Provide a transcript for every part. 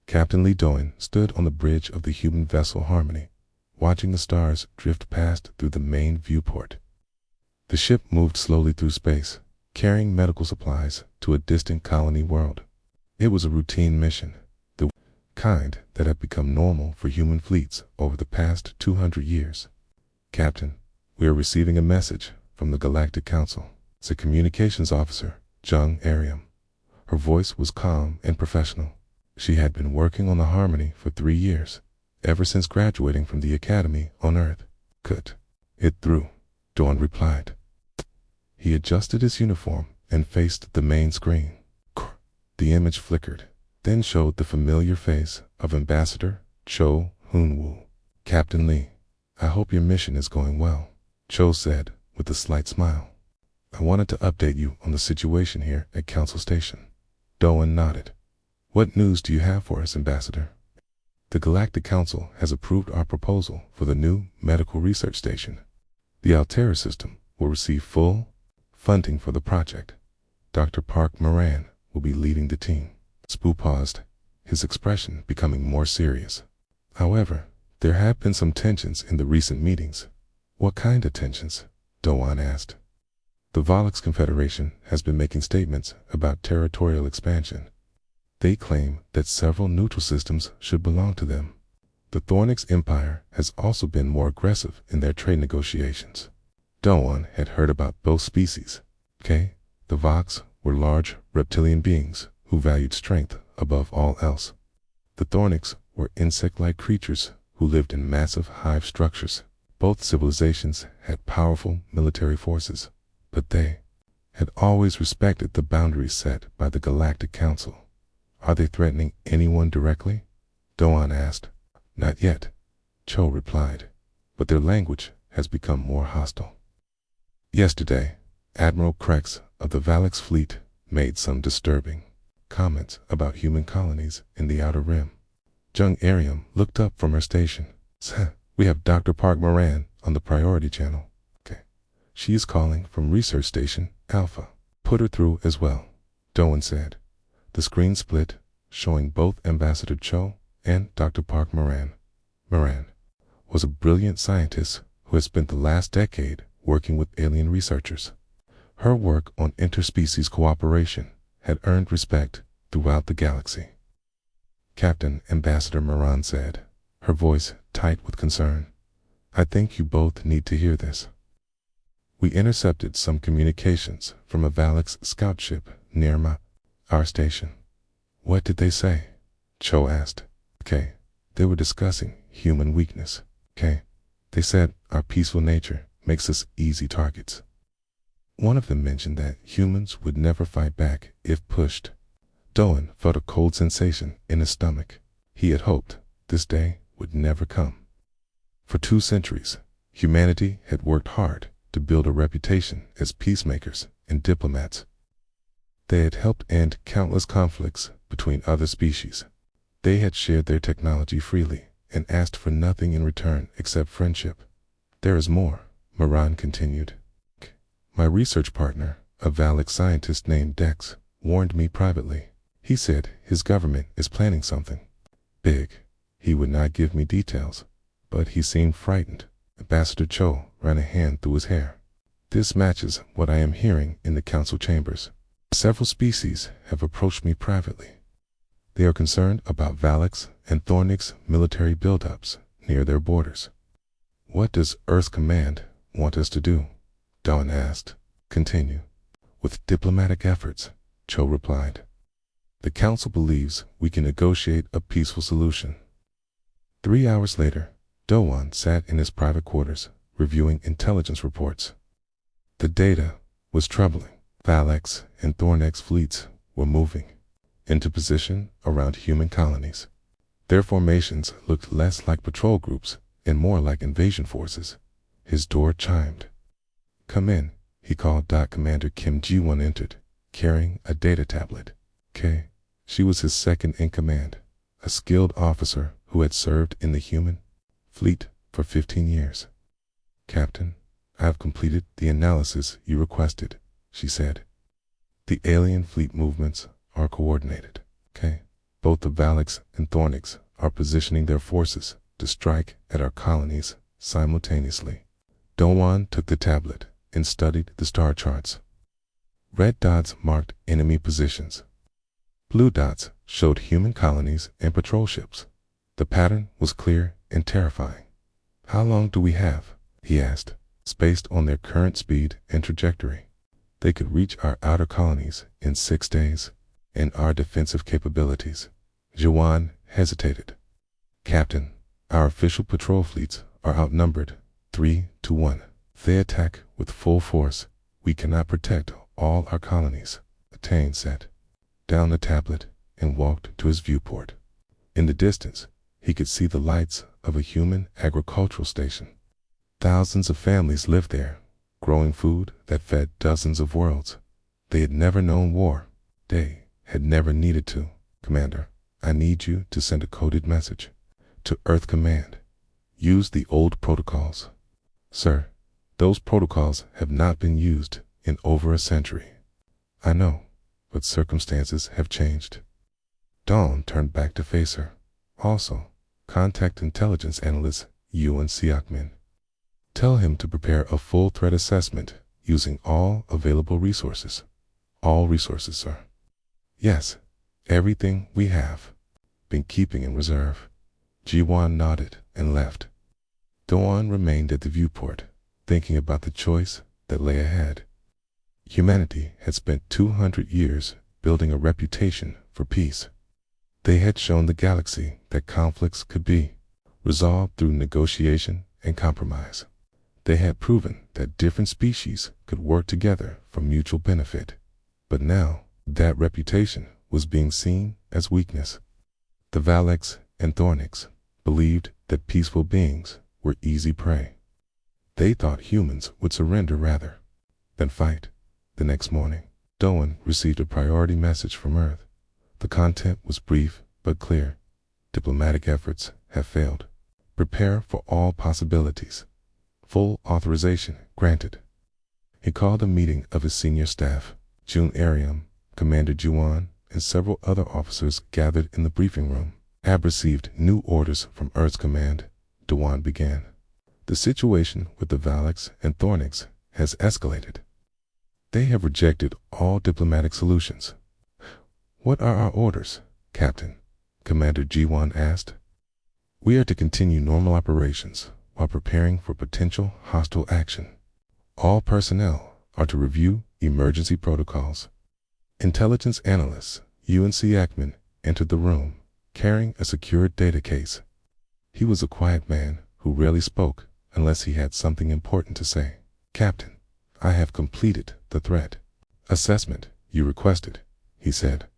Captain Lee Doan stood on the bridge of the human vessel Harmony, watching the stars drift past through the main viewport. The ship moved slowly through space, carrying medical supplies to a distant colony world. It was a routine mission, the kind that had become normal for human fleets over the past 200 years. "Captain, we are receiving a message from the Galactic Council," said Communications Officer Jung Ariam. Her voice was calm and professional. She had been working on the Harmony for 3 years, ever since graduating from the Academy on Earth. "Cut it through," Dawn replied. He adjusted his uniform and faced the main screen. The image flickered, then showed the familiar face of Ambassador Cho Hoon-woo. "Captain Lee, I hope your mission is going well," Cho said with a slight smile. "I wanted to update you on the situation here at Council Station." Doan nodded. "What news do you have for us, Ambassador?" "The Galactic Council has approved our proposal for the new medical research station. The Altera system will receive full funding for the project. Dr. Park Moran will be leading the team." Spoo paused, his expression becoming more serious. "However, there have been some tensions in the recent meetings." "What kind of tensions?" Doan asked. "The Volux Confederation has been making statements about territorial expansion. They claim that several neutral systems should belong to them. The Thornix Empire has also been more aggressive in their trade negotiations." Doan had heard about both species. The Vox were large reptilian beings who valued strength above all else. The Thornix were insect-like creatures who lived in massive hive structures. Both civilizations had powerful military forces, but they had always respected the boundaries set by the Galactic Council. "Are they threatening anyone directly?" Doan asked. "Not yet," Cho replied, "but their language has become more hostile." Yesterday, Admiral Krex of the Valix fleet made some disturbing comments about human colonies in the Outer Rim. Jung Ariam looked up from her station. "We have Dr. Park Moran on the priority channel." "She is calling from Research Station Alpha." "Put her through as well," Doan said. The screen split, showing both Ambassador Cho and Dr. Park Moran. Moran was a brilliant scientist who had spent the last decade working with alien researchers. Her work on interspecies cooperation had earned respect throughout the galaxy. "Captain," Ambassador Moran said, her voice tight with concern, "I think you both need to hear this. We intercepted some communications from a Valix scout ship near our station." "What did they say?" Cho asked. They were discussing human weakness. They said our peaceful nature makes us easy targets. One of them mentioned that humans would never fight back if pushed." Doan felt a cold sensation in his stomach. He had hoped this day would never come. For 2 centuries, humanity had worked hard to build a reputation as peacemakers and diplomats. They had helped end countless conflicts between other species. They had shared their technology freely and asked for nothing in return except friendship. "There is more," Moran continued. "My research partner, a Valix scientist named Dex, warned me privately. He said his government is planning something big. He would not give me details, but he seemed frightened." Ambassador Cho ran a hand through his hair. "This matches what I am hearing in the council chambers. Several species have approached me privately. They are concerned about Valix and Thornix military buildups near their borders." "What does Earth Command want us to do?" Dawn asked. "Continue with diplomatic efforts," Cho replied. "The council believes we can negotiate a peaceful solution." 3 hours later, Doan sat in his private quarters, reviewing intelligence reports. The data was troubling. Valix and Thornix fleets were moving into position around human colonies. Their formations looked less like patrol groups and more like invasion forces. His door chimed. "Come in," he called. Commander Kim Ji-won entered, carrying a data tablet. She was his second in command, a skilled officer who had served in the human fleet for 15 years. "Captain, I have completed the analysis you requested," she said. "The alien fleet movements are coordinated. Both the Valaks and Thornix are positioning their forces to strike at our colonies simultaneously. Doan took the tablet and studied the star charts. Red dots marked enemy positions. Blue dots showed human colonies and patrol ships. The pattern was clear and terrifying. "How long do we have?" he asked. "Based on their current speed and trajectory, they could reach our outer colonies in 6 days, and our defensive capabilities." Juan hesitated. "Captain, our official patrol fleets are outnumbered 3 to 1. If they attack with full force, we cannot protect all our colonies." Attain sat down the tablet and walked to his viewport. In the distance, he could see the lights of a human agricultural station. Thousands of families lived there, growing food that fed dozens of worlds. They had never known war. They had never needed to. "Commander, I need you to send a coded message to Earth Command. Use the old protocols." "Sir, those protocols have not been used in over a century." "I know, but circumstances have changed." Dawn turned back to face her. "Also, contact intelligence analyst Yuan Siakmin. Tell him to prepare a full threat assessment using all available resources." "All resources, sir." "Yes, everything we have been keeping in reserve." Jiwan nodded and left. Dawn remained at the viewport, thinking about the choice that lay ahead. Humanity had spent 200 years building a reputation for peace. They had shown the galaxy that conflicts could be resolved through negotiation and compromise. They had proven that different species could work together for mutual benefit. But now, that reputation was being seen as weakness. The Valaks and Thornix believed that peaceful beings were easy prey. They thought humans would surrender rather than fight. The next morning, Doan received a priority message from Earth. The content was brief but clear. "Diplomatic efforts have failed. Prepare for all possibilities. Full authorization granted." He called a meeting of his senior staff. Jun Ariam, Commander Juan, and several other officers gathered in the briefing room. "Have received new orders from Earth's command," Doan began. "The situation with the Valaks and Thornix has escalated. They have rejected all diplomatic solutions." "What are our orders, Captain?" Commander Jiwan asked. "We are to continue normal operations while preparing for potential hostile action. All personnel are to review emergency protocols." Intelligence analyst UNC Ackman entered the room, carrying a secured data case. He was a quiet man who rarely spoke unless he had something important to say. "Captain, I have completed the threat assessment you requested," he said.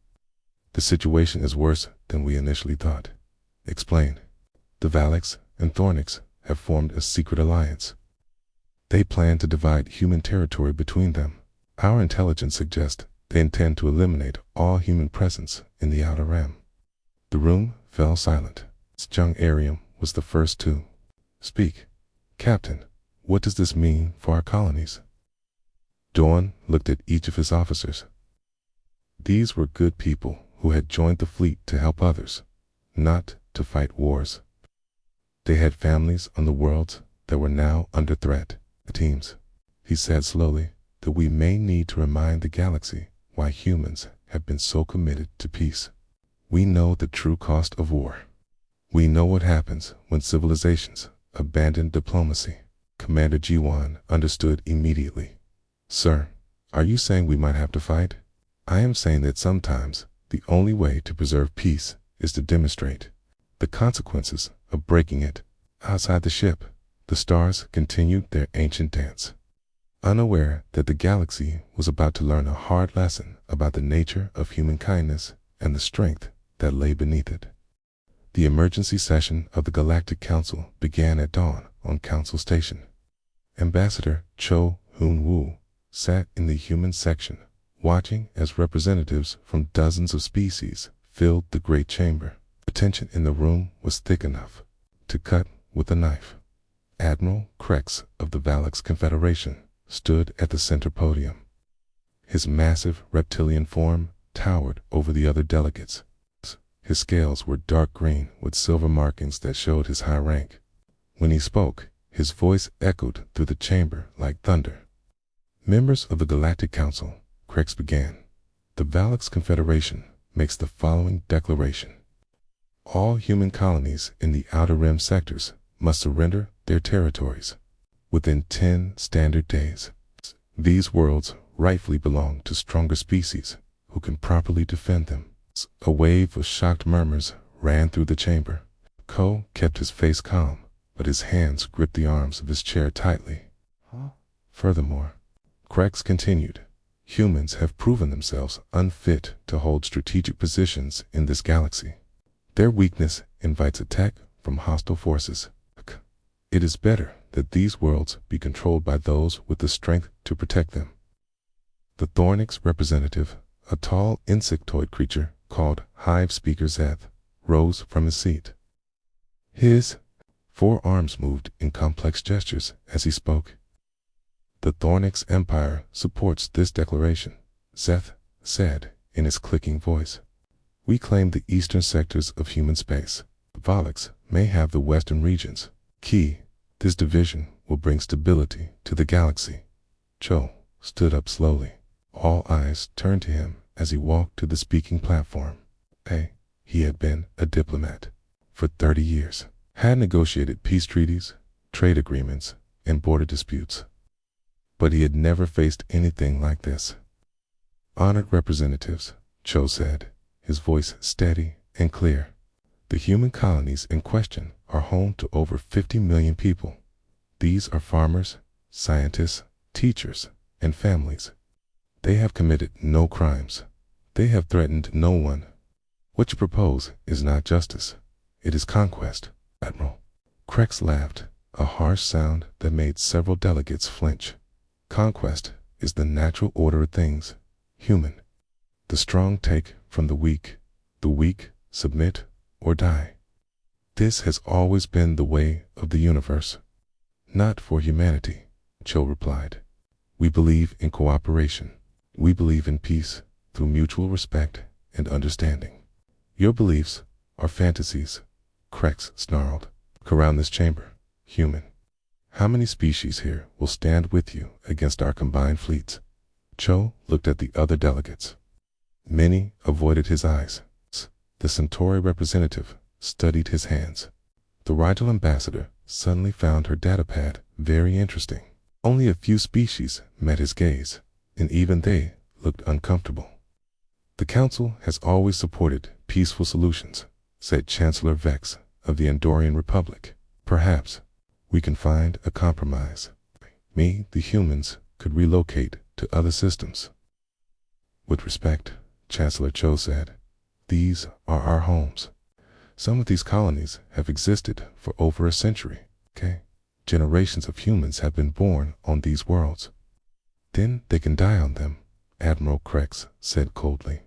"The situation is worse than we initially thought." "Explain." "The Valaks and Thornix have formed a secret alliance. They plan to divide human territory between them. Our intelligence suggests they intend to eliminate all human presence in the Outer Rim." The room fell silent. Jung Ariam was the first to speak. "Captain, what does this mean for our colonies?" Dawn looked at each of his officers. These were good people who had joined the fleet to help others, not to fight wars. They had families on the worlds that were now under threat. "Teams," he said slowly, "that we may need to remind the galaxy why humans have been so committed to peace. We know the true cost of war. We know what happens when civilizations abandon diplomacy." Commander Jiwan understood immediately. "Sir, are you saying we might have to fight?" "I am saying that sometimes the only way to preserve peace is to demonstrate the consequences of breaking it." Outside the ship, the stars continued their ancient dance, unaware that the galaxy was about to learn a hard lesson about the nature of human kindness and the strength that lay beneath it. The emergency session of the Galactic Council began at dawn on Council Station. Ambassador Cho Hoon-woo sat in the human section, watching as representatives from dozens of species filled the great chamber. The tension in the room was thick enough to cut with a knife. Admiral Krex of the Valaks Confederation stood at the center podium. His massive reptilian form towered over the other delegates. His scales were dark green with silver markings that showed his high rank. When he spoke, his voice echoed through the chamber like thunder. Members of the Galactic Council, Krex began. The Valak's Confederation makes the following declaration. All human colonies in the Outer Rim sectors must surrender their territories within 10 standard days. These worlds rightfully belong to stronger species who can properly defend them. A wave of shocked murmurs ran through the chamber. Ko kept his face calm, but his hands gripped the arms of his chair tightly. Furthermore, Krex continued, humans have proven themselves unfit to hold strategic positions in this galaxy. Their weakness invites attack from hostile forces. It is better that these worlds be controlled by those with the strength to protect them. The Thornix representative, a tall insectoid creature called Hive Speaker Zeth, rose from his seat. His 4 arms moved in complex gestures as he spoke. The Thornix Empire supports this declaration, Zeth said in his clicking voice. We claim the eastern sectors of human space. The Valaks may have the western regions. This division will bring stability to the galaxy. Cho stood up slowly. All eyes turned to him as he walked to the speaking platform. He had been a diplomat for 30 years, had negotiated peace treaties, trade agreements, and border disputes. But he had never faced anything like this. Honored representatives, Cho said, his voice steady and clear. The human colonies in question are home to over 50 million people. These are farmers, scientists, teachers, and families. They have committed no crimes. They have threatened no one. What you propose is not justice. It is conquest, Admiral. Krex laughed, a harsh sound that made several delegates flinch. Conquest is the natural order of things, human. The strong take from the weak submit or die. This has always been the way of the universe. Not for humanity, Cho replied. We believe in cooperation. We believe in peace through mutual respect and understanding. Your beliefs are fantasies, Krex snarled. Around this chamber, human. How many species here will stand with you against our combined fleets? Cho looked at the other delegates. Many avoided his eyes. The Centauri representative studied his hands. The Rigel ambassador suddenly found her datapad very interesting. Only a few species met his gaze, and even they looked uncomfortable. The Council has always supported peaceful solutions, said Chancellor Vex of the Andorian Republic. Perhaps we can find a compromise. The humans, could relocate to other systems. With respect, Chancellor Cho said, these are our homes. Some of these colonies have existed for over a century. Generations of humans have been born on these worlds. Then they can die on them, Admiral Krex said coldly.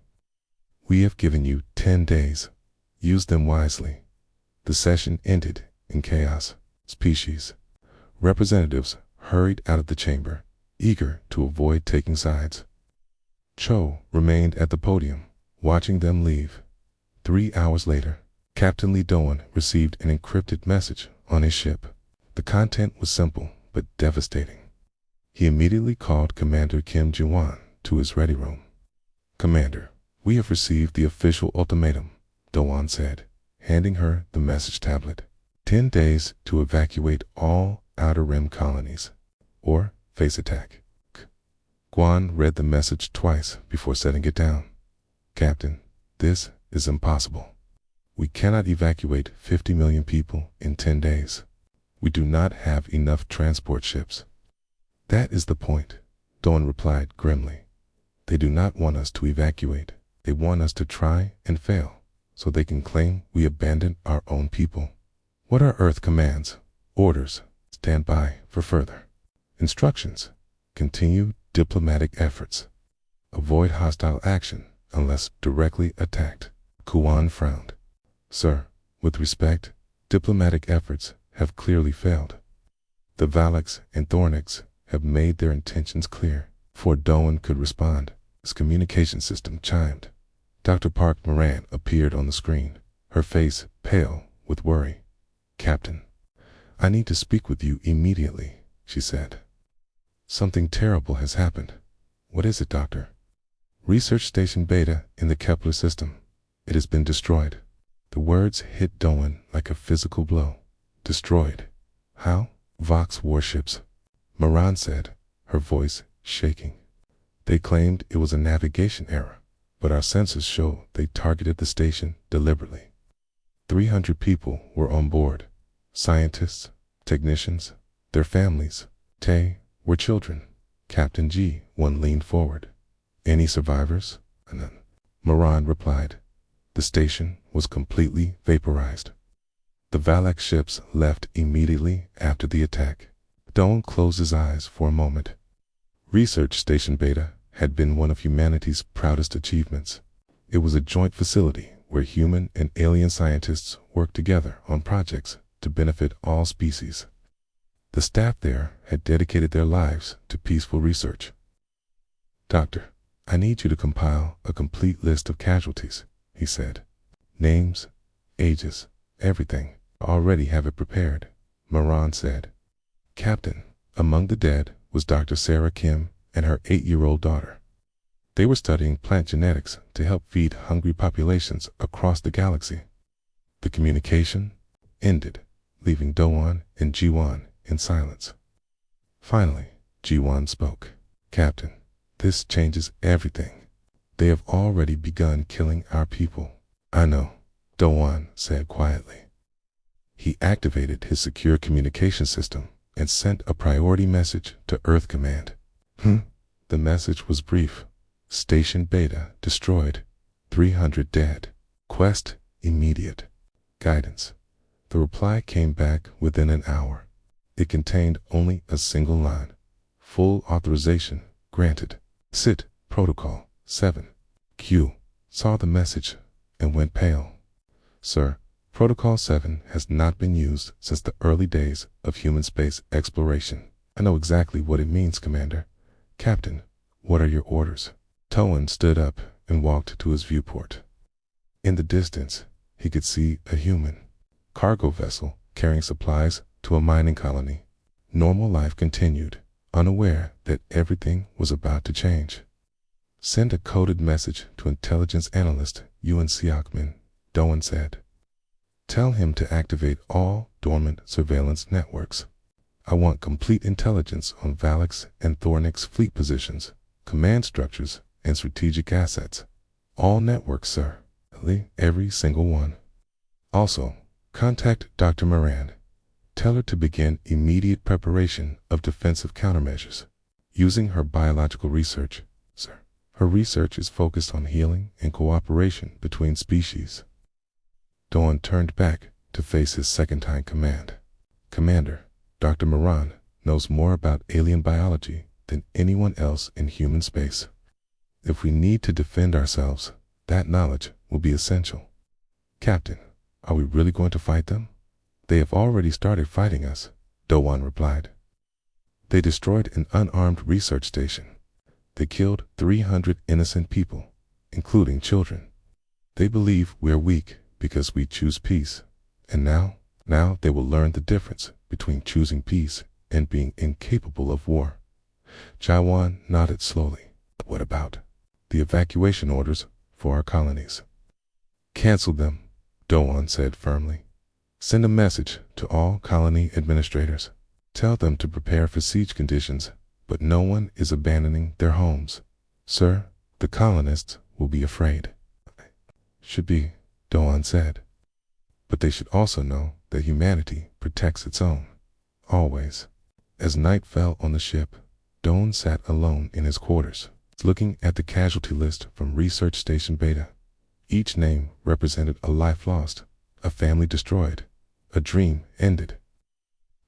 We have given you 10 days. Use them wisely. The session ended in chaos. Species representatives hurried out of the chamber, eager to avoid taking sides. Cho remained at the podium, watching them leave. 3 hours later, Captain Lee Doan received an encrypted message on his ship. The content was simple but devastating. He immediately called Commander Kim Ji-won to his ready room. Commander, we have received the official ultimatum, Doan said, handing her the message tablet. 10 days to evacuate all Outer Rim colonies, or face attack. Guan read the message twice before setting it down. Captain, this is impossible. We cannot evacuate 50 million people in 10 days. We do not have enough transport ships. That is the point, Doan replied grimly. They do not want us to evacuate. They want us to try and fail, so they can claim we abandoned our own people. What are Earth commands? Orders. Stand by for further instructions. Continue diplomatic efforts. Avoid hostile action unless directly attacked. Kuan frowned. Sir, with respect, diplomatic efforts have clearly failed. The Valaks and Thornix have made their intentions clear. Before Doan could respond, his communication system chimed. Dr. Park Moran appeared on the screen, her face pale with worry. "Captain, I need to speak with you immediately," she said. "Something terrible has happened." "What is it, Doctor?" "Research Station Beta in the Kepler system. It has been destroyed." The words hit Doan like a physical blow. "Destroyed? How?" "Vox warships," Moran said, her voice shaking. "They claimed it was a navigation error, but our sensors show they targeted the station deliberately. 300 people were on board. Scientists, technicians, their families. They were children." Captain G1 leaned forward. "Any survivors?" None, Moran replied. "The station was completely vaporized. The Valak ships left immediately after the attack." Doan closed his eyes for a moment. Research Station Beta had been one of humanity's proudest achievements. It was a joint facility where human and alien scientists worked together on projects to benefit all species. The staff there had dedicated their lives to peaceful research. "Doctor, I need you to compile a complete list of casualties," he said. "Names, ages, everything. I already have it prepared," Moran said. "Captain, among the dead was Dr. Sarah Kim and her 8-year-old daughter. They were studying plant genetics to help feed hungry populations across the galaxy." The communication ended, leaving Doan and G1 in silence. Finally, G1 spoke. "Captain, this changes everything. They have already begun killing our people." "I know," Doan said quietly. He activated his secure communication system and sent a priority message to Earth Command. The message was brief. "Station Beta destroyed. 300 dead. Quest immediate. Guidance." The reply came back within an hour. It contained only a single line. "Full authorization granted. SIT Protocol 7. Q saw the message and went pale. "Sir, Protocol 7 has not been used since the early days of human space exploration." "I know exactly what it means, Commander." "Captain, what are your orders?" Doan stood up and walked to his viewport. In the distance, he could see a human cargo vessel carrying supplies to a mining colony. Normal life continued, unaware that everything was about to change. "Send a coded message to Intelligence Analyst Ewan Siakman," Doan said. "Tell him to activate all dormant surveillance networks. I want complete intelligence on Valak's and Thornik's fleet positions, command structures, and strategic assets. All networks, sir. Every single one. Also, contact Dr. Moran. Tell her to begin immediate preparation of defensive countermeasures using her biological research, sir. Her research is focused on healing and cooperation between species." Doan turned back to face his second-time command. "Commander, Dr. Moran knows more about alien biology than anyone else in human space. If we need to defend ourselves, that knowledge will be essential." "Captain, are we really going to fight them?" "They have already started fighting us," Doan replied. "They destroyed an unarmed research station. They killed 300 innocent people, including children. They believe we're weak because we choose peace. And now they will learn the difference between choosing peace and being incapable of war." Jawan nodded slowly. "What about the evacuation orders for our colonies?" "Cancel them," Doan said firmly. "Send a message to all colony administrators. Tell them to prepare for siege conditions, but no one is abandoning their homes. Sir, the colonists will be afraid." "Should be," Doan said. "But they should also know that humanity protects its own. Always." As night fell on the ship, Doan sat alone in his quarters, looking at the casualty list from Research Station Beta. Each name represented a life lost, a family destroyed, a dream ended.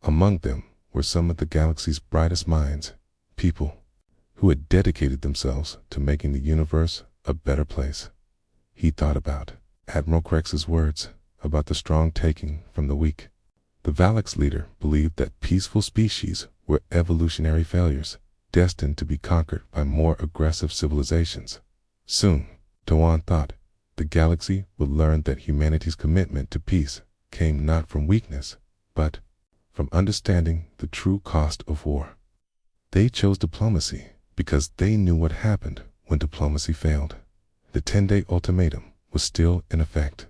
Among them were some of the galaxy's brightest minds, people who had dedicated themselves to making the universe a better place. He thought about Admiral Krex's words about the strong taking from the weak. The Valak's leader believed that peaceful species were evolutionary failures, destined to be conquered by more aggressive civilizations. Soon, Doan thought, The galaxy would learn that humanity's commitment to peace came not from weakness, but from understanding the true cost of war. They chose diplomacy because they knew what happened when diplomacy failed. The 10-day ultimatum was still in effect,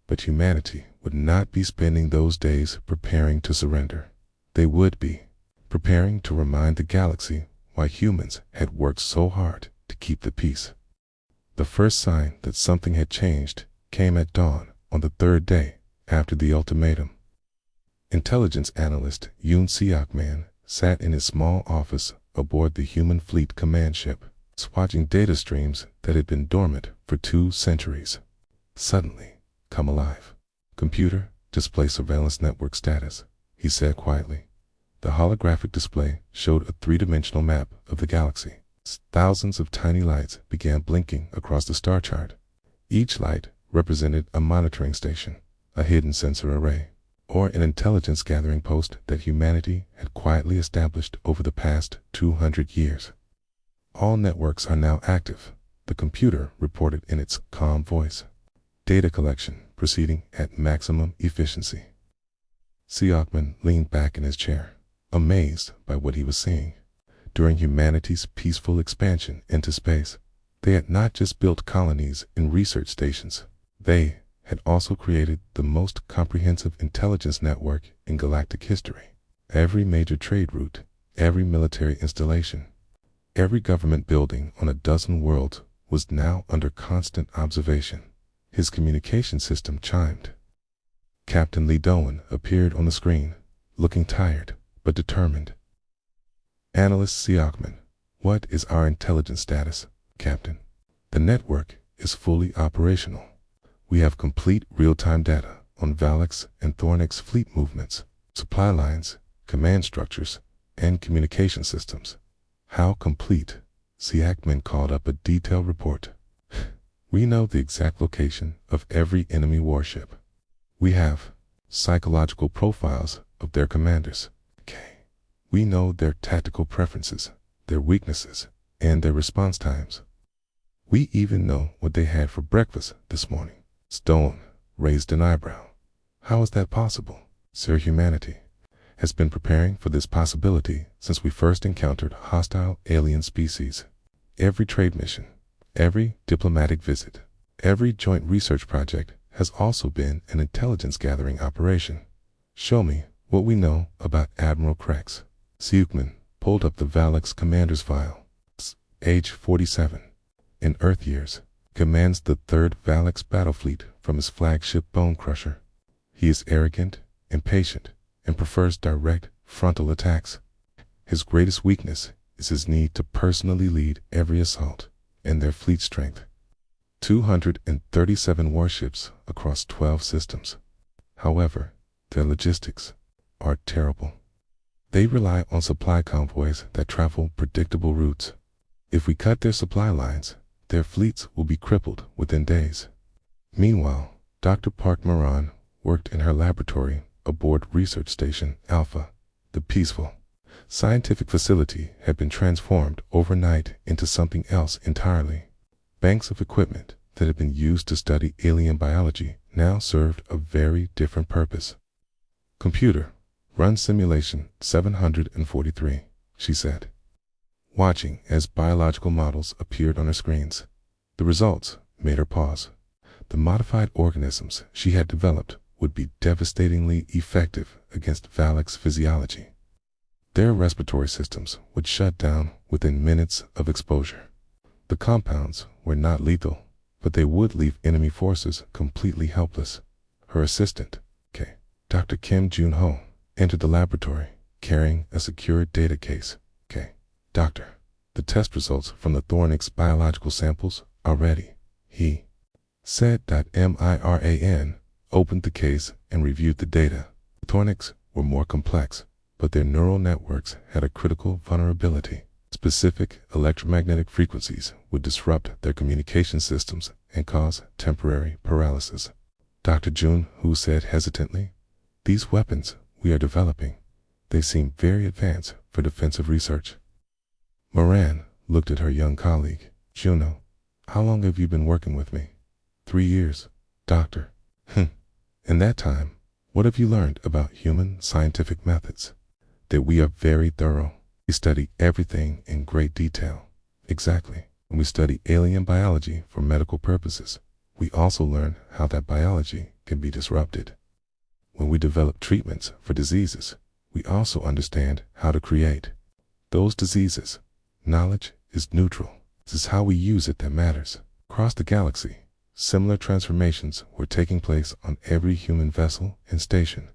but humanity would not be spending those days preparing to surrender. They would be preparing to remind the galaxy why humans had worked so hard to keep the peace. The first sign that something had changed came at dawn on the third day after the ultimatum. Intelligence analyst Yoon Seok-man sat in his small office aboard the human fleet command ship, watching data streams that had been dormant for 2 centuries suddenly come alive. "Computer, display surveillance network status," he said quietly. The holographic display showed a 3-dimensional map of the galaxy. Thousands of tiny lights began blinking across the star chart. Each light represented a monitoring station, a hidden sensor array, or an intelligence gathering post that humanity had quietly established over the past 200 years. "All networks are now active," the computer reported in its calm voice. "Data collection proceeding at maximum efficiency." Seok-man leaned back in his chair, amazed by what he was seeing. During humanity's peaceful expansion into space, they had not just built colonies and research stations. They had also created the most comprehensive intelligence network in galactic history. Every major trade route, every military installation, every government building on a dozen worlds was now under constant observation. His communication system chimed. Captain Lee Doan appeared on the screen, looking tired but determined. "Analyst Seok-man, what is our intelligence status, Captain?" "The network is fully operational. We have complete real-time data on Valix and Thornix fleet movements, supply lines, command structures, and communication systems." "How complete?" Seok-man called up a detailed report. "We know the exact location of every enemy warship. We have psychological profiles of their commanders. We know their tactical preferences, their weaknesses, and their response times. We even know what they had for breakfast this morning." Stone raised an eyebrow. "How is that possible?" "Sir, humanity has been preparing for this possibility since we first encountered hostile alien species. Every trade mission, every diplomatic visit, every joint research project has also been an intelligence gathering operation. Show me what we know about Admiral Krex." Seok-man pulled up the Valix commander's file. Age 47. In Earth years, commands the 3rd Valix battle fleet from his flagship Bone Crusher. He is arrogant, impatient, and prefers direct frontal attacks. His greatest weakness is his need to personally lead every assault, and their fleet strength. 237 warships across 12 systems. However, their logistics are terrible. They rely on supply convoys that travel predictable routes. If we cut their supply lines, their fleets will be crippled within days. Meanwhile, Dr. Park Moran worked in her laboratory aboard Research Station Alpha. The peaceful, scientific facility had been transformed overnight into something else entirely. Banks of equipment that had been used to study alien biology now served a very different purpose. "Computer, run simulation 743, she said, watching as biological models appeared on her screens. The results made her pause. The modified organisms she had developed would be devastatingly effective against Valix physiology. Their respiratory systems would shut down within minutes of exposure. The compounds were not lethal, but they would leave enemy forces completely helpless. Her assistant, Dr. Kim Jun-ho, entered the laboratory, carrying a secure data case. "Doctor, the test results from the Thornix biological samples are ready," he said. Miran opened the case and reviewed the data. The Thornix were more complex, but their neural networks had a critical vulnerability. Specific electromagnetic frequencies would disrupt their communication systems and cause temporary paralysis. Dr. Jun-ho said hesitantly, "These weapons we are developing, they seem very advanced for defensive research." Moran looked at her young colleague. "Juno, how long have you been working with me?" 3 years, Doctor. In that time, what have you learned about human scientific methods? That we are very thorough. We study everything in great detail. Exactly. When we study alien biology for medical purposes, we also learn how that biology can be disrupted. When we develop treatments for diseases, we also understand how to create those diseases. Knowledge is neutral. This is how we use it that matters. Across the galaxy, similar transformations were taking place on every human vessel and station.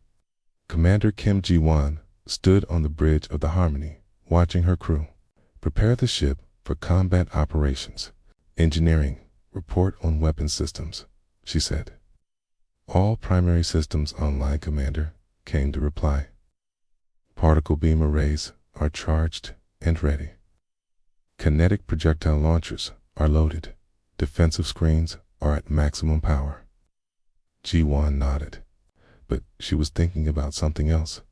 Commander Kim Ji-won stood on the bridge of the Harmony, watching her crew prepare the ship for combat operations. Engineering, report on weapon systems, she said. All primary systems online, Commander, came the reply. Particle beam arrays are charged and ready. Kinetic projectile launchers are loaded. Defensive screens are at maximum power. Ji-won nodded, but she was thinking about something else.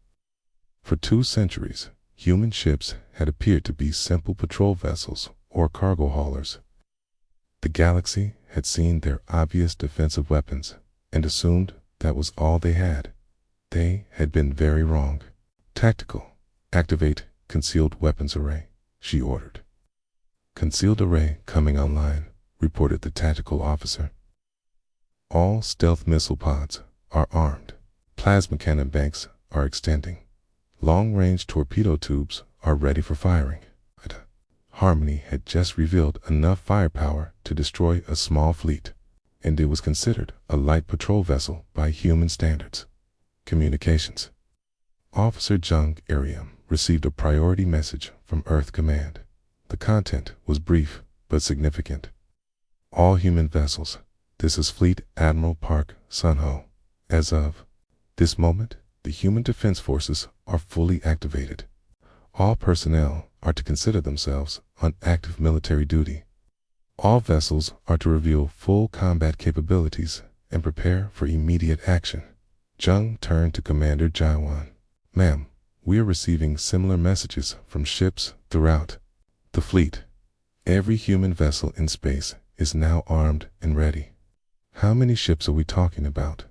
For 2 centuries, human ships had appeared to be simple patrol vessels or cargo haulers. The galaxy had seen their obvious defensive weapons and assumed that was all they had. They had been very wrong. Tactical, activate concealed weapons array, she ordered. Concealed array coming online, reported the tactical officer. All stealth missile pods are armed. Plasma cannon banks are extending. Long-range torpedo tubes are ready for firing. Harmony had just revealed enough firepower to destroy a small fleet, and it was considered a light patrol vessel by human standards. Communications. Officer Jung Ariam received a priority message from Earth Command. The content was brief but significant. All human vessels. This is Fleet Admiral Park Sun-ho. As of this moment, the human defense forces are fully activated. All personnel are to consider themselves on active military duty. All vessels are to reveal full combat capabilities and prepare for immediate action. Jung turned to Commander Ji-won. Ma'am, we are receiving similar messages from ships throughout the fleet. Every human vessel in space is now armed and ready. How many ships are we talking about?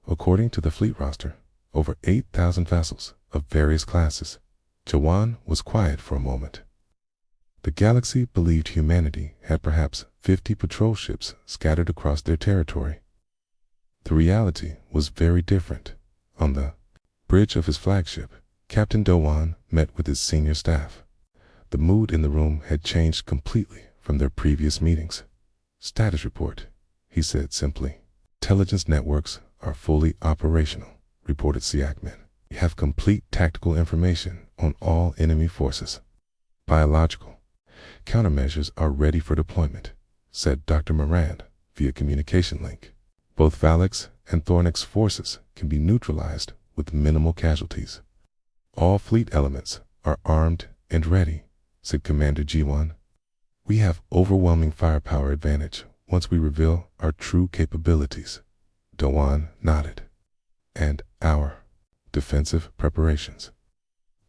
According to the fleet roster, over 8,000 vessels of various classes. Ji-won was quiet for a moment. The galaxy believed humanity had perhaps 50 patrol ships scattered across their territory. The reality was very different. On the bridge of his flagship, Captain Do-won met with his senior staff. The mood in the room had changed completely from their previous meetings. Status report, he said simply. Intelligence networks are fully operational, reported Siakman. We have complete tactical information on all enemy forces. Biological countermeasures are ready for deployment, said Dr. Moran via communication link. Both Valix and Thornix forces can be neutralized with minimal casualties. All fleet elements are armed and ready, said Commander Ji-won. We have overwhelming firepower advantage once we reveal our true capabilities. Do-won nodded. And our defensive preparations.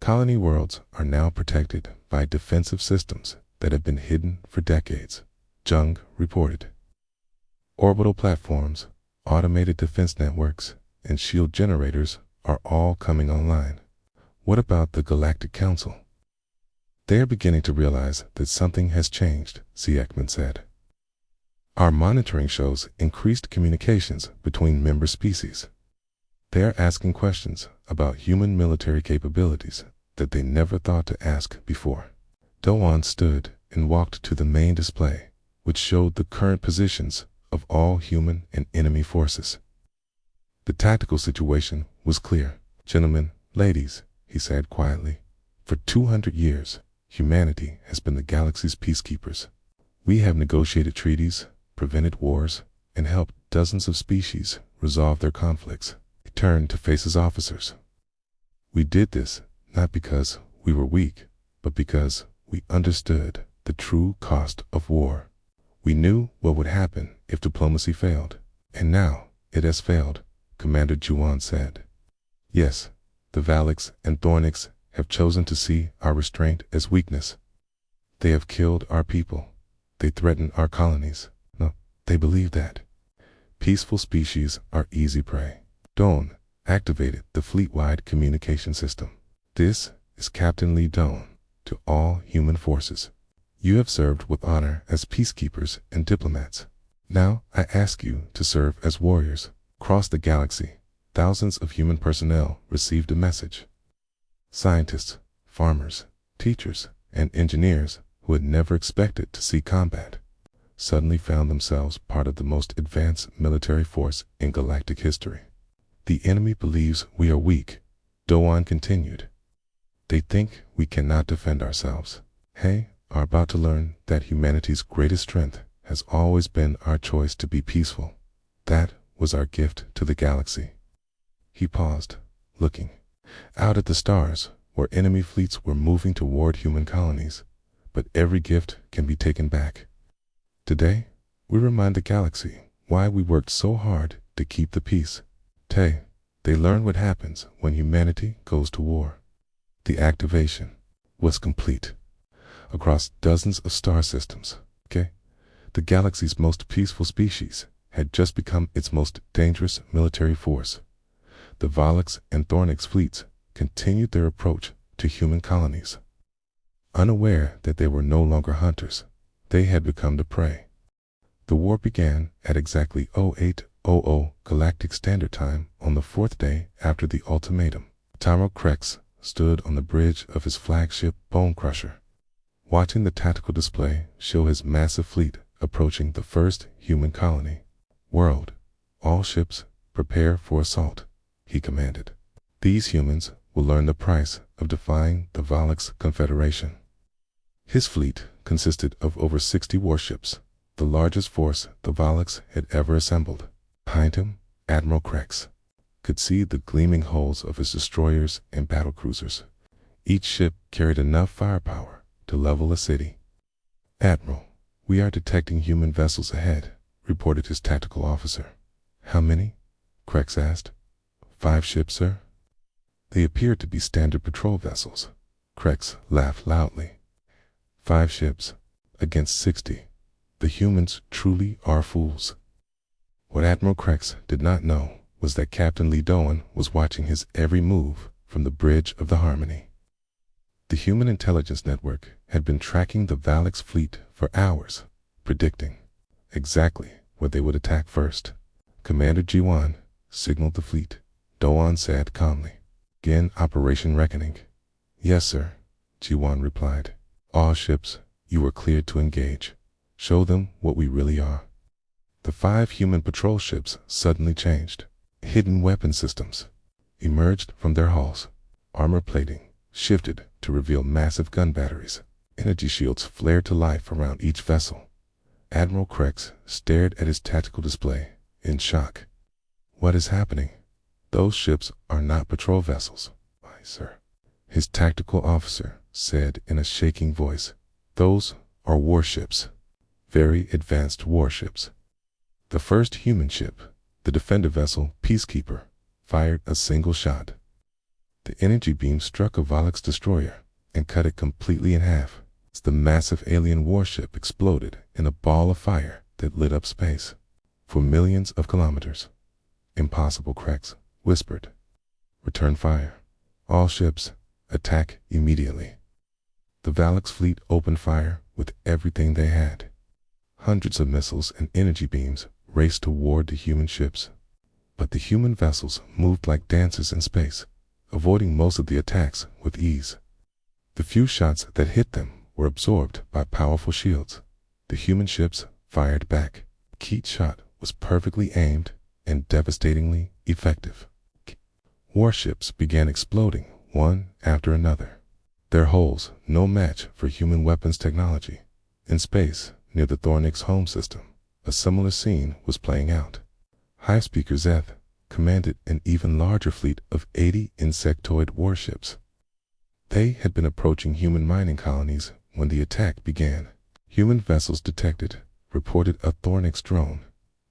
Colony worlds are now protected by defensive systems that have been hidden for decades, Jung reported. Orbital platforms, automated defense networks, and shield generators are all coming online. What about the Galactic Council? They are beginning to realize that something has changed, Siakman said. Our monitoring shows increased communications between member species. They are asking questions about human military capabilities that they never thought to ask before. Do-won stood and walked to the main display, which showed the current positions of all human and enemy forces. The tactical situation was clear. Gentlemen, ladies, he said quietly, for 200 years, humanity has been the galaxy's peacekeepers. We have negotiated treaties, prevented wars, and helped dozens of species resolve their conflicts. He turned to face his officers. We did this not because we were weak, but because we understood the true cost of war. We knew what would happen if diplomacy failed, and now it has failed, Commander Ji-won said. Yes, the Valix and Thornix have chosen to see our restraint as weakness. They have killed our people. They threaten our colonies. No, they believe that. Peaceful species are easy prey. Dawn activated the fleet-wide communication system. This is Captain Lee Dawn to all human forces. You have served with honor as peacekeepers and diplomats. Now I ask you to serve as warriors. Across the galaxy, thousands of human personnel received a message. Scientists, farmers, teachers, and engineers who had never expected to see combat suddenly found themselves part of the most advanced military force in galactic history. The enemy believes we are weak, Doan continued. They think we cannot defend ourselves. They are about to learn that humanity's greatest strength has always been our choice to be peaceful. That was our gift to the galaxy. He paused, looking out at the stars where enemy fleets were moving toward human colonies, but every gift can be taken back. Today, we remind the galaxy why we worked so hard to keep the peace. They learn what happens when humanity goes to war. The activation was complete. Across dozens of star systems, the galaxy's most peaceful species had just become its most dangerous military force. The Volux and Thornix fleets continued their approach to human colonies. Unaware that they were no longer hunters, they had become the prey. The war began at exactly 0800 Galactic Standard Time on the fourth day after the ultimatum. Tyrell Krex stood on the bridge of his flagship Bone Crusher, watching the tactical display show his massive fleet approaching the first human colony. World, all ships, prepare for assault, he commanded. These humans will learn the price of defying the Volux Confederation. His fleet consisted of over 60 warships, the largest force the Volux had ever assembled. Behind him, Admiral Krex could see the gleaming hulls of his destroyers and battlecruisers. Each ship carried enough firepower to level a city. "Admiral, we are detecting human vessels ahead," reported his tactical officer. "How many?" Krex asked. 5 ships, sir." They appeared to be standard patrol vessels. Krex laughed loudly. 5 ships against 60. The humans truly are fools. What Admiral Krex did not know was that Captain Lee Doan was watching his every move from the bridge of the Harmony. The Human Intelligence Network had been tracking the Volux fleet for hours, predicting exactly where they would attack first. Commander Jiwan signaled the fleet. Doan said calmly, "Begin Operation Reckoning." "Yes, sir," Jiwan replied. "All ships, you are cleared to engage. Show them what we really are." The 5 human patrol ships suddenly changed. Hidden weapon systems emerged from their hulls. Armor plating shifted to reveal massive gun batteries. Energy shields flared to life around each vessel. Admiral Krex stared at his tactical display in shock. "What is happening?" "Those ships are not patrol vessels." "Why, sir?" his tactical officer said in a shaking voice. "Those are warships. Very advanced warships." The first human ship, the defender vessel Peacekeeper, fired a single shot. The energy beam struck a Volux destroyer and cut it completely in half. The massive alien warship exploded in a ball of fire that lit up space for millions of kilometers. "Impossible," Krex whispered. "Return fire. All ships, attack immediately." The Volux fleet opened fire with everything they had. Hundreds of missiles and energy beams raced toward the human ships. But the human vessels moved like dancers in space, avoiding most of the attacks with ease. The few shots that hit them were absorbed by powerful shields. The human ships fired back. Each shot was perfectly aimed and devastatingly effective. Warships began exploding one after another. Their hulls no match for human weapons technology. In space, near the Thornix home system, a similar scene was playing out. High Speaker Zeth commanded an even larger fleet of 80 insectoid warships. They had been approaching human mining colonies when the attack began. "Human vessels detected," reported a Thornix drone.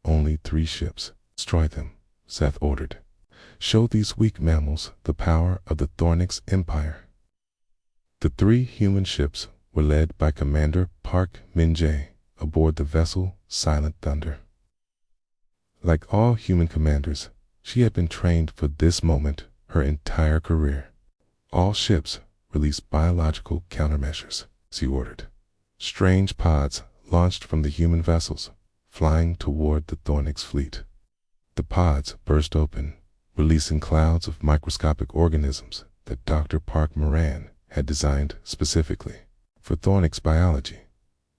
"Only 3 ships. Destroy them," Zeth ordered. "Show these weak mammals the power of the Thornix Empire." The 3 human ships were led by Commander Park Min-jae aboard the vessel Silent Thunder. Like all human commanders, she had been trained for this moment her entire career. All ships release biological countermeasures, she ordered. Strange pods launched from the human vessels, flying toward the Thornix fleet. The pods burst open, releasing clouds of microscopic organisms that Dr. Park Moran had designed specifically for Thornix biology.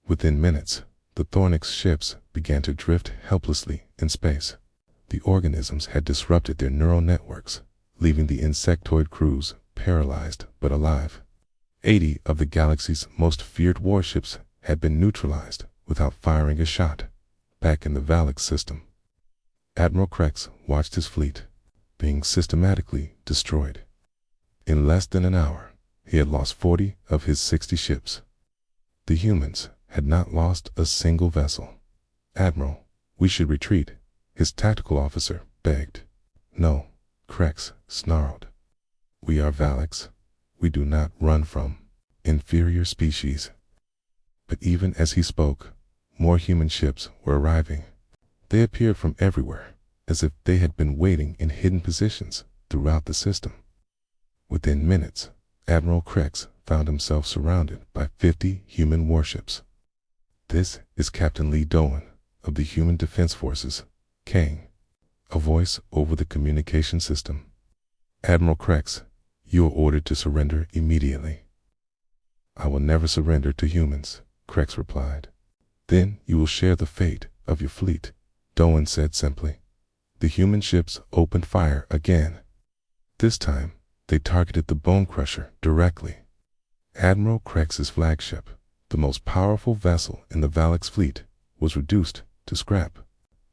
Within minutes, the Thornix ships began to drift helplessly in space. The organisms had disrupted their neural networks, leaving the insectoid crews paralyzed but alive. 80 of the galaxy's most feared warships had been neutralized without firing a shot, back in the Valix system. Admiral Krex watched his fleet being systematically destroyed. In less than an hour, he had lost 40 of his 60 ships. The humans had not lost a single vessel. "Admiral, we should retreat," his tactical officer begged. "No," Krex snarled. "We are Valix. We do not run from inferior species." But even as he spoke, more human ships were arriving. They appeared from everywhere, as if they had been waiting in hidden positions throughout the system. Within minutes, Admiral Krex found himself surrounded by 50 human warships. "This is Captain Lee Doan of the Human Defense Forces, Kang," a voice over the communication system. "Admiral Krex, you are ordered to surrender immediately." "I will never surrender to humans," Krex replied. "Then you will share the fate of your fleet," Doan said simply. The human ships opened fire again. This time, they targeted the Bone Crusher directly. Admiral Krex's flagship, the most powerful vessel in the Valix fleet, was reduced to scrap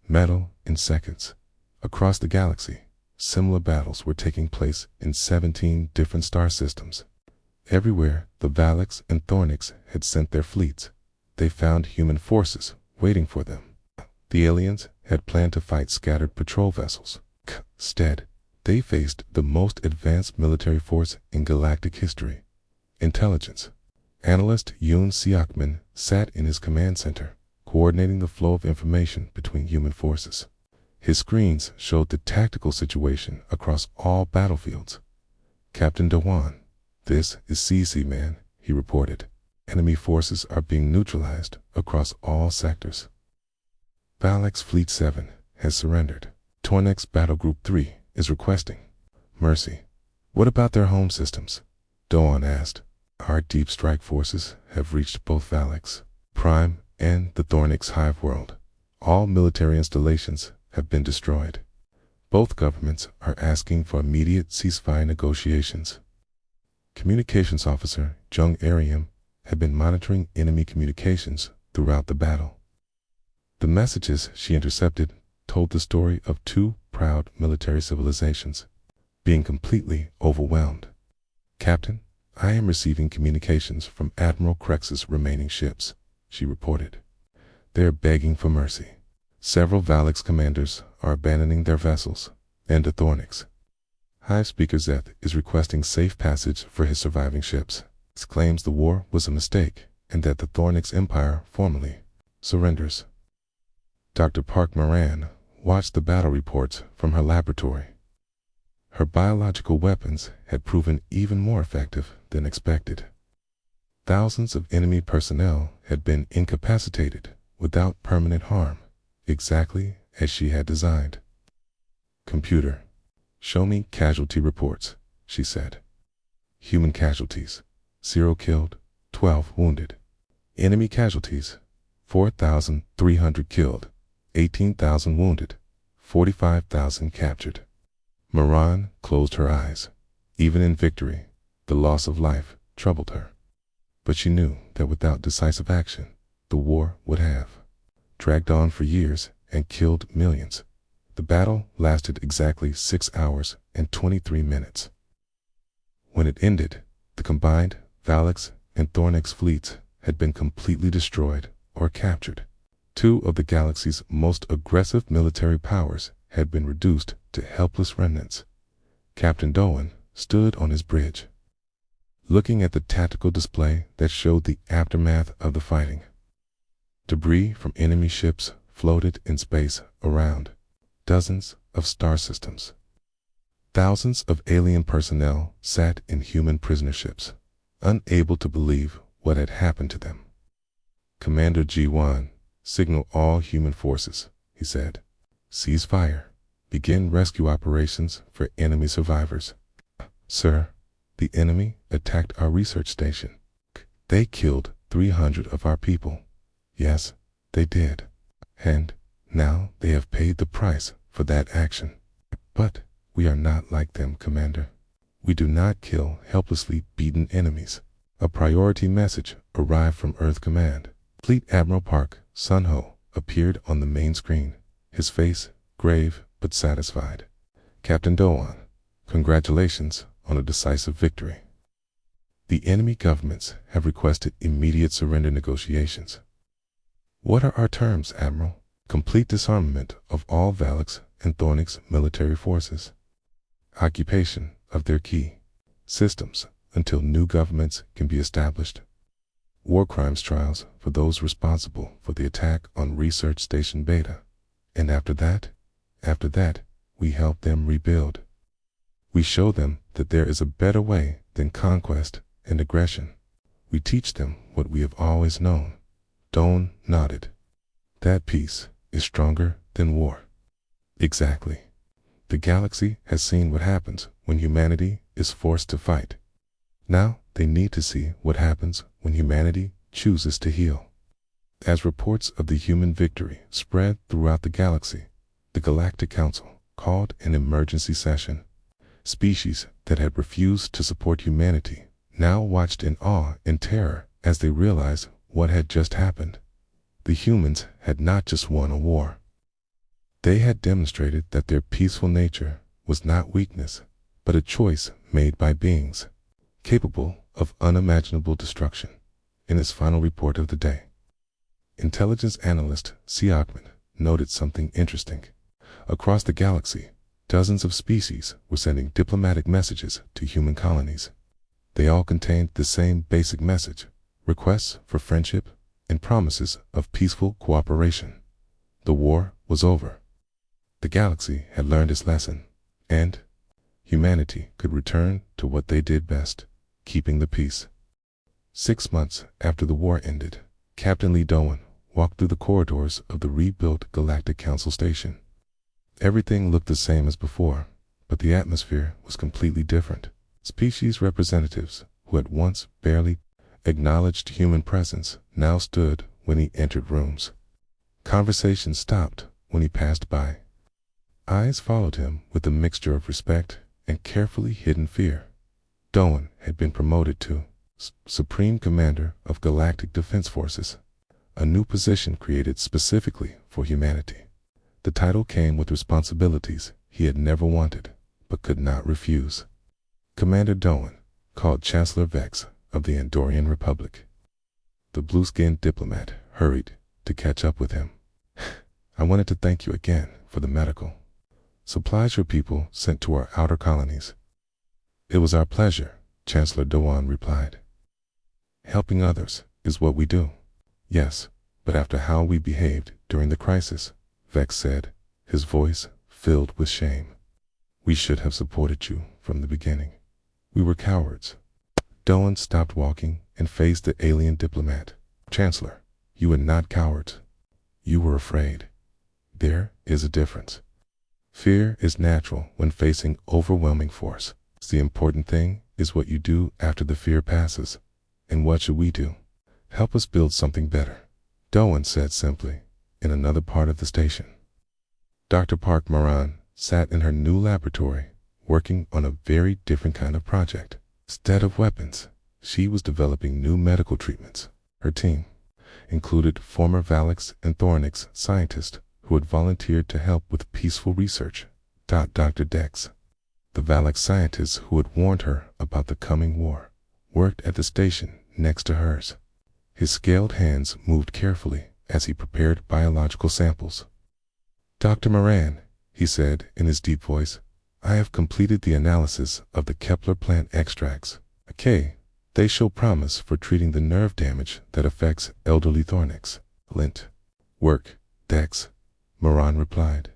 metal in seconds. Across the galaxy, similar battles were taking place in 17 different star systems. Everywhere the Valix and Thornix had sent their fleets, they found human forces waiting for them. The aliens had planned to fight scattered patrol vessels. Instead, they faced the most advanced military force in galactic history: intelligence. Analyst Yoon Seokmin sat in his command center, coordinating the flow of information between human forces. His screens showed the tactical situation across all battlefields. "Captain Dewan, this is CC Man," he reported. "Enemy forces are being neutralized across all sectors. Valix Fleet 7 has surrendered. Thornix Battle Group 3 is requesting mercy." "What about their home systems?" Doan asked. "Our deep strike forces have reached both Valix Prime and the Thornix Hive world. All military installations have been destroyed. Both governments are asking for immediate ceasefire negotiations." Communications Officer Jung Ariam had been monitoring enemy communications throughout the battle. The messages she intercepted told the story of two proud military civilizations being completely overwhelmed. "Captain, I am receiving communications from Admiral Krex's remaining ships," she reported. "They are begging for mercy. Several Valix commanders are abandoning their vessels and to Thornix. Hive Speaker Zeth is requesting safe passage for his surviving ships. He claims the war was a mistake and that the Thornix Empire formally surrenders." Dr. Park Moran watched the battle reports from her laboratory. Her biological weapons had proven even more effective than expected. Thousands of enemy personnel had been incapacitated without permanent harm, exactly as she had designed. "Computer, show me casualty reports," she said. "Human casualties: 0 killed, 12 wounded. Enemy casualties: 4,300 killed, 18,000 wounded, 45,000 captured." Moran closed her eyes. Even in victory, the loss of life troubled her. But she knew that without decisive action, the war would have dragged on for years and killed millions. The battle lasted exactly 6 hours and 23 minutes. When it ended, the combined Valix and Thornix fleets had been completely destroyed or captured. Two of the galaxy's most aggressive military powers had been reduced to helpless remnants. Captain Doan stood on his bridge, looking at the tactical display that showed the aftermath of the fighting. Debris from enemy ships floated in space around. dozens of star systems. Thousands of alien personnel sat in human prisoner ships, unable to believe what had happened to them. "Commander G1, signal all human forces," he said. "Cease fire. Begin rescue operations for enemy survivors." "Sir, the enemy attacked our research station. They killed 300 of our people." "Yes, they did. And now they have paid the price for that action. But we are not like them, Commander. We do not kill helplessly beaten enemies." A priority message arrived from Earth Command. Fleet Admiral Park Sun-Ho appeared on the main screen, his face grave but satisfied. "Captain Doan, congratulations on a decisive victory. The enemy governments have requested immediate surrender negotiations." "What are our terms, Admiral?" "Complete disarmament of all Valix and Thornix military forces. Occupation of their key systems until new governments can be established. War crimes trials for those responsible for the attack on Research Station Beta. And after that, we help them rebuild. We show them that there is a better way than conquest and aggression. We teach them what we have always known." Doan nodded. "That peace is stronger than war." "Exactly. The galaxy has seen what happens when humanity is forced to fight. Now they need to see what happens when humanity chooses to heal." As reports of the human victory spread throughout the galaxy, the Galactic Council called an emergency session. Species that had refused to support humanity now watched in awe and terror as they realized what had just happened. The humans had not just won a war. They had demonstrated that their peaceful nature was not weakness, but a choice made by beings capable of unimaginable destruction. In his final report of the day, intelligence analyst Siakman noted something interesting. Across the galaxy, dozens of species were sending diplomatic messages to human colonies. They all contained the same basic message: requests for friendship and promises of peaceful cooperation. The war was over. The galaxy had learned its lesson, and humanity could return to what they did best: keeping the peace. 6 months after the war ended, Captain Lee Doan walked through the corridors of the rebuilt Galactic Council station. Everything looked the same as before, but the atmosphere was completely different. Species representatives who had once barely acknowledged human presence now stood when he entered rooms. Conversation stopped when he passed by. Eyes followed him with a mixture of respect and carefully hidden fear. Doan had been promoted to Supreme Commander of Galactic Defense Forces, a new position created specifically for humanity. The title came with responsibilities he had never wanted, but could not refuse. Commander Doan called Chancellor Vex of the Andorian Republic. The blue-skinned diplomat hurried to catch up with him. "I wanted to thank you again for the medical supplies your people sent to our outer colonies." "It was our pleasure," Chancellor Doan replied. "Helping others is what we do." "Yes, but after how we behaved during the crisis," Vex said, his voice filled with shame. "We should have supported you from the beginning. We were cowards." Doan stopped walking and faced the alien diplomat. "Chancellor, you were not cowards. You were afraid. There is a difference. Fear is natural when facing overwhelming force. The important thing is what you do after the fear passes. And what should we do? Help us build something better," Doan said simply, in another part of the station. Dr. Park Moran sat in her new laboratory, working on a very different kind of project. Instead of weapons, she was developing new medical treatments. Her team included former Valix and Thornix scientists who had volunteered to help with peaceful research. Dr. Dex, the Valix scientist who had warned her about the coming war, worked at the station next to hers. His scaled hands moved carefully as he prepared biological samples. "Dr. Moran," he said in his deep voice, "I have completed the analysis of the Kepler plant extracts. Okay, they show promise for treating the nerve damage that affects elderly Thornix." "Lint work, Dex," Moran replied.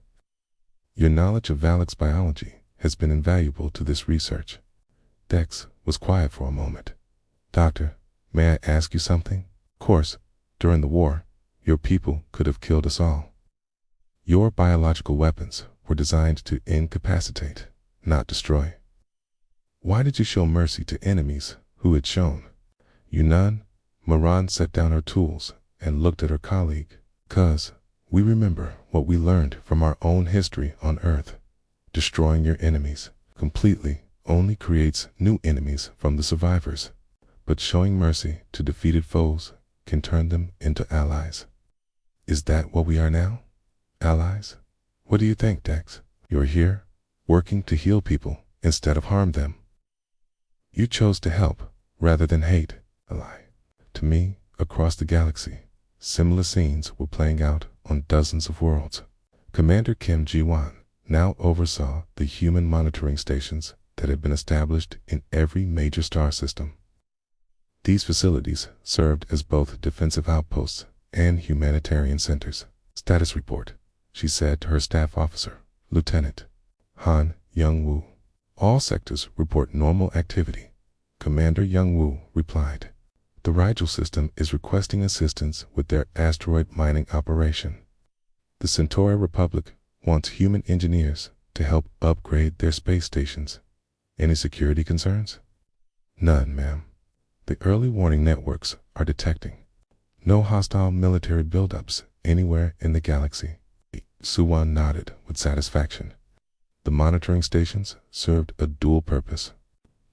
Your knowledge of Valak's biology has been invaluable to this research. Dex was quiet for a moment. Doctor, may I ask you something? Of course, during the war, your people could have killed us all. Your biological weapons were designed to incapacitate, not destroy. Why did you show mercy to enemies who had shown you none? Moran set down her tools and looked at her colleague. 'Cause we remember what we learned from our own history on Earth. Destroying your enemies completely only creates new enemies from the survivors, but showing mercy to defeated foes can turn them into allies. Is that what we are now? Allies? What do you think, Dex? You're here, working to heal people instead of harm them. You chose to help rather than hate. Ally. To me, across the galaxy, similar scenes were playing out on dozens of worlds. Commander Kim Ji-wan now oversaw the human monitoring stations that had been established in every major star system. These facilities served as both defensive outposts and humanitarian centers. Status report, she said to her staff officer, Lieutenant Han Young-woo. All sectors report normal activity. Commander Young-woo replied. The Rigel system is requesting assistance with their asteroid mining operation. The Centauri Republic wants human engineers to help upgrade their space stations. Any security concerns? None, ma'am. The early warning networks are detecting no hostile military buildups anywhere in the galaxy. Suwan nodded with satisfaction. The monitoring stations served a dual purpose.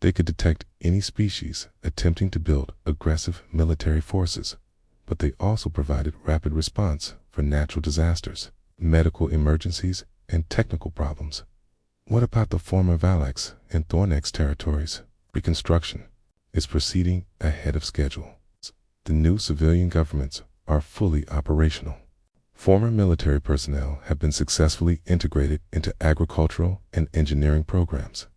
They could detect any species attempting to build aggressive military forces, but they also provided rapid response for natural disasters, medical emergencies, and technical problems. What about the former Valax and Thornex territories? Reconstruction is proceeding ahead of schedule. The new civilian governments are fully operational. Former military personnel have been successfully integrated into agricultural and engineering programs.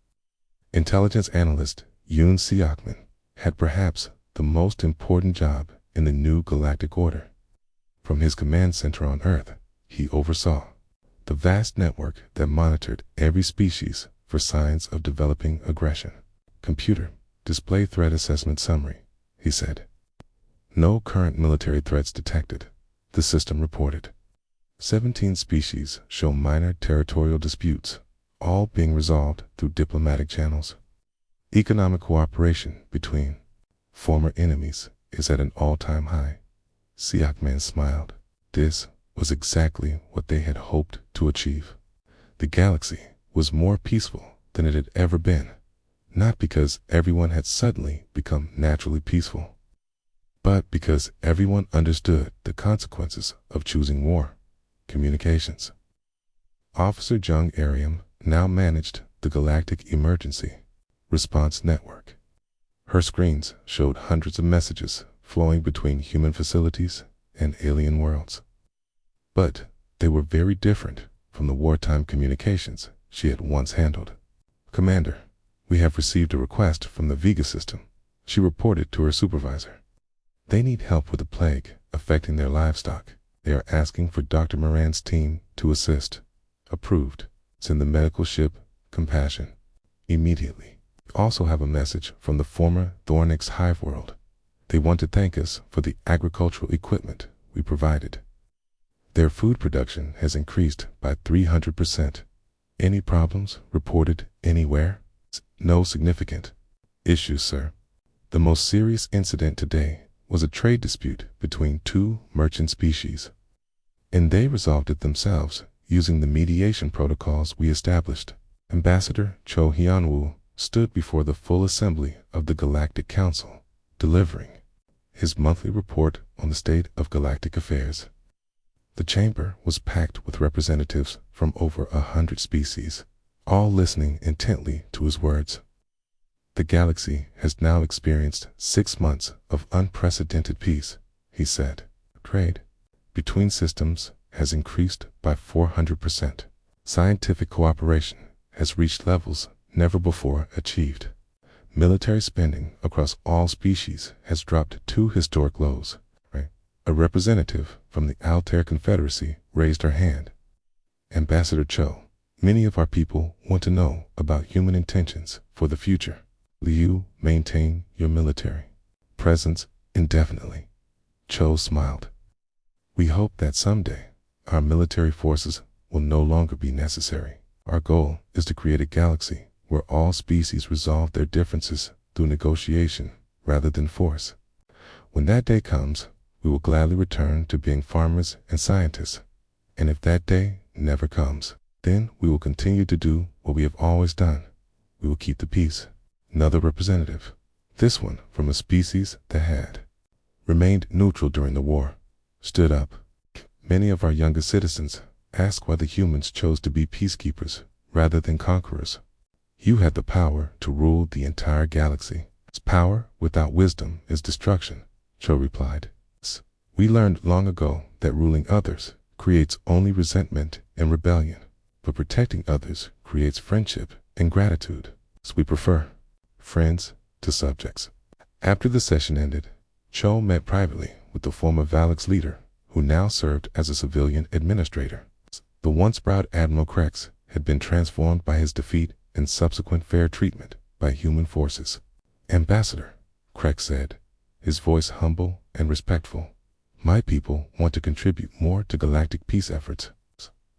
Intelligence analyst Yoon Seokmin had perhaps the most important job in the new galactic order. From his command center on Earth, he oversaw the vast network that monitored every species for signs of developing aggression. Computer, display threat assessment summary, he said. No current military threats detected, the system reported. 17 species show minor territorial disputes, all being resolved through diplomatic channels. Economic cooperation between former enemies is at an all-time high. Seokman smiled. This was exactly what they had hoped to achieve. The galaxy was more peaceful than it had ever been, not because everyone had suddenly become naturally peaceful, but because everyone understood the consequences of choosing war. Communications. Officer Jung Ariam now managed the Galactic Emergency Response Network. Her screens showed hundreds of messages flowing between human facilities and alien worlds. But they were very different from the wartime communications she had once handled. Commander, we have received a request from the Vega system, she reported to her supervisor. They need help with the plague affecting their livestock. They are asking for Dr. Moran's team to assist. Approved. Send the medical ship Compassion immediately. We also have a message from the former Thornix Hive world. They want to thank us for the agricultural equipment we provided. Their food production has increased by 300%. Any problems reported anywhere? No significant issues, sir. The most serious incident today was a trade dispute between two merchant species, and they resolved it themselves using the mediation protocols we established. Ambassador Cho Hyun-woo stood before the full assembly of the Galactic Council, delivering his monthly report on the state of galactic affairs. The chamber was packed with representatives from over 100 species, all listening intently to his words. The galaxy has now experienced 6 months of unprecedented peace, he said. Trade between systems has increased by 400%. Scientific cooperation has reached levels never before achieved. Military spending across all species has dropped to historic lows. A representative from the Altair Confederacy raised her hand. Ambassador Cho, Many of our people want to know about human intentions for the future. Will you maintain your military presence indefinitely? Cho smiled. We hope that someday our military forces will no longer be necessary. Our goal is to create a galaxy where all species resolve their differences through negotiation rather than force. When that day comes, we will gladly return to being farmers and scientists. And if that day never comes, then we will continue to do what we have always done. We will keep the peace. Another representative, this one from a species that had remained neutral during the war, stood up. Many of our younger citizens ask why the humans chose to be peacekeepers rather than conquerors. You had the power to rule the entire galaxy. Power without wisdom is destruction, Cho replied. We learned long ago that ruling others creates only resentment and rebellion, but protecting others creates friendship and gratitude. So we prefer friends to subjects. After the session ended, Cho met privately with the former Valix leader, who now served as a civilian administrator. The once proud Admiral Krex had been transformed by his defeat and subsequent fair treatment by human forces. Ambassador, Krex said, his voice humble and respectful, my people want to contribute more to galactic peace efforts.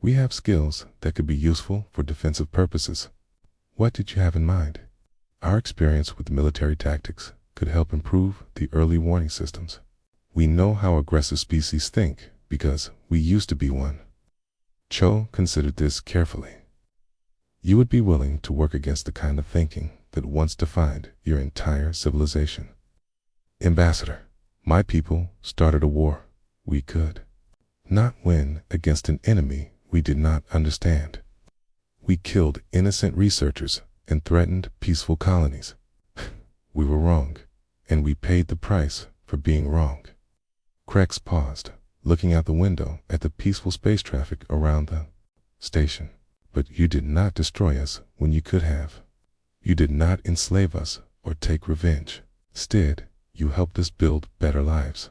We have skills that could be useful for defensive purposes. What did you have in mind? Our experience with military tactics could help improve the early warning systems. We know how aggressive species think because we used to be one. Cho considered this carefully. You would be willing to work against the kind of thinking that once defined your entire civilization. Ambassador, my people started a war we could not win against an enemy we did not understand. We killed innocent researchers and threatened peaceful colonies. We were wrong, and we paid the price for being wrong. Krex paused, looking out the window at the peaceful space traffic around the station. But you did not destroy us when you could have. You did not enslave us or take revenge. Instead, you helped us build better lives.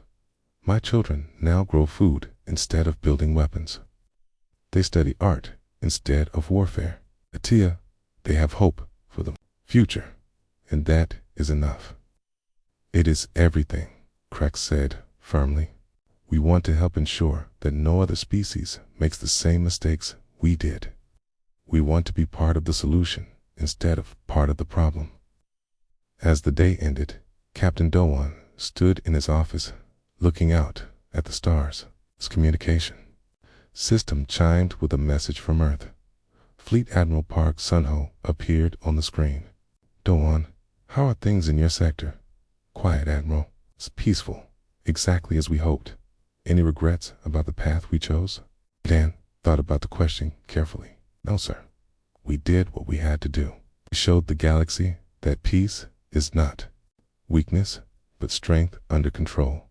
My children now grow food instead of building weapons. They study art instead of warfare. Atia, they have hope for the future, and that is enough. It is everything, Krex said firmly. We want to help ensure that no other species makes the same mistakes we did. We want to be part of the solution instead of part of the problem. As the day ended, Captain Doan stood in his office, looking out at the stars. His communication system chimed with a message from Earth. Fleet Admiral Park Sunho appeared on the screen. Doan, how are things in your sector? Quiet, Admiral. It's peaceful, exactly as we hoped. Any regrets about the path we chose? Dan thought about the question carefully. No, sir. We did what we had to do. We showed the galaxy that peace is not weakness, but strength under control,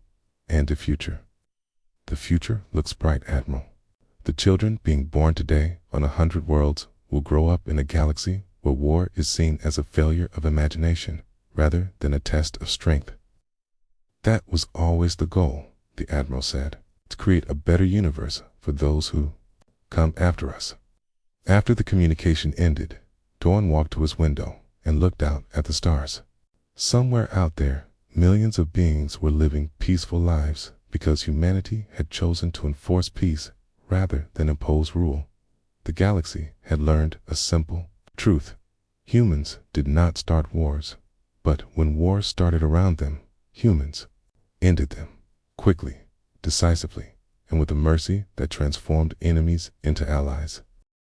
and a future. The future looks bright, Admiral. The children being born today on 100 worlds will grow up in a galaxy where war is seen as a failure of imagination rather than a test of strength. That was always the goal, the Admiral said, to create a better universe for those who come after us. After the communication ended, Dawn walked to his window and looked out at the stars. Somewhere out there, millions of beings were living peaceful lives because humanity had chosen to enforce peace rather than impose rule. The galaxy had learned a simple truth. Humans did not start wars, but when wars started around them, humans ended them quickly, decisively, and with a mercy that transformed enemies into allies.